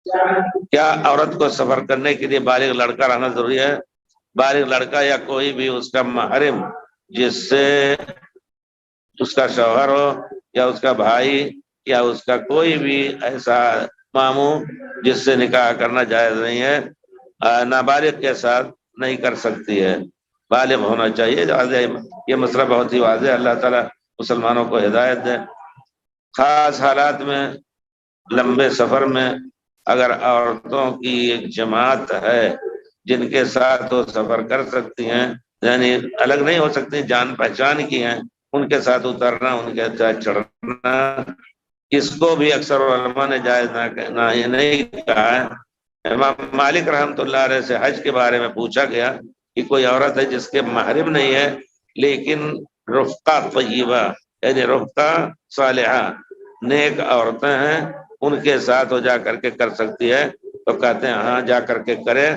کیا عورت کو سفر کرنے کے لیے بالغ لڑکا رہنا ضروری ہے؟ بالغ لڑکا یا کوئی بھی اس کا محرم، جس سے اس کا شوہر ہو یا اس کا بھائی یا اس کا کوئی بھی ایسا ماموں جس سے نکاح کرنا جائز نہیں ہے، نابالغ کے ساتھ نہیں کر سکتی ہے، بالغ ہونا چاہیے۔ یہ مسئلہ بہت ہی واضح ہے، اللہ تعالیٰ مسلمانوں کو ہدایت دے۔ خاص حالات میں، لمبے سفر میں، اگر عورتوں کی ایک جماعت ہے جن کے ساتھ وہ سفر کر سکتی ہیں، یعنی الگ نہیں ہو سکتی، جان پہچان کی ہیں، ان کے ساتھ اترنا، ان کے ساتھ چڑھنا، اس کو بھی اکثر علماء نے جائز نہیں کہا ہے۔ امام مالک رحمۃ اللہ علیہ سے حج کے بارے میں پوچھا گیا کہ کوئی عورت ہے جس کے محرم نہیں ہے لیکن رفقہ طیبہ، یعنی رفقہ صالحہ، نیک عورتیں ہیں، ان کے ساتھ وہ جا کر کے کر سکتی ہے، تو کہتے ہیں ہاں جا کر کے کرے،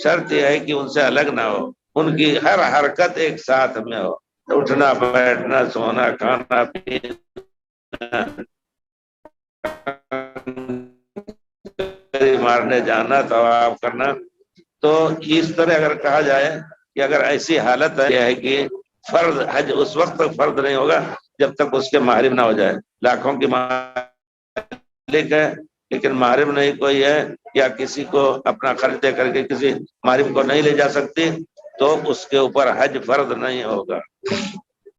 شرط یہ ہے کہ ان سے الگ نہ ہو، ان کی ہر حرکت ایک ساتھ میں ہو، اٹھنا بیٹھنا سونا کھانا پینا، مارنے جانا طواف کرنا۔ تو اس طرح اگر کہا جائے کہ اگر ایسی حالت ہے کہ فرض حج اس وقت تک فرض نہیں ہوگا جب تک اس کے محرم نہ ہو جائے، لاکھوں کی مالک ہے لیکن محرم نہیں کوئی ہے، یا کسی کو اپنا خرچ دے کر کے کسی محرم کو نہیں لے جا سکتی، تو اس کے اوپر حج فرض نہیں ہوگا۔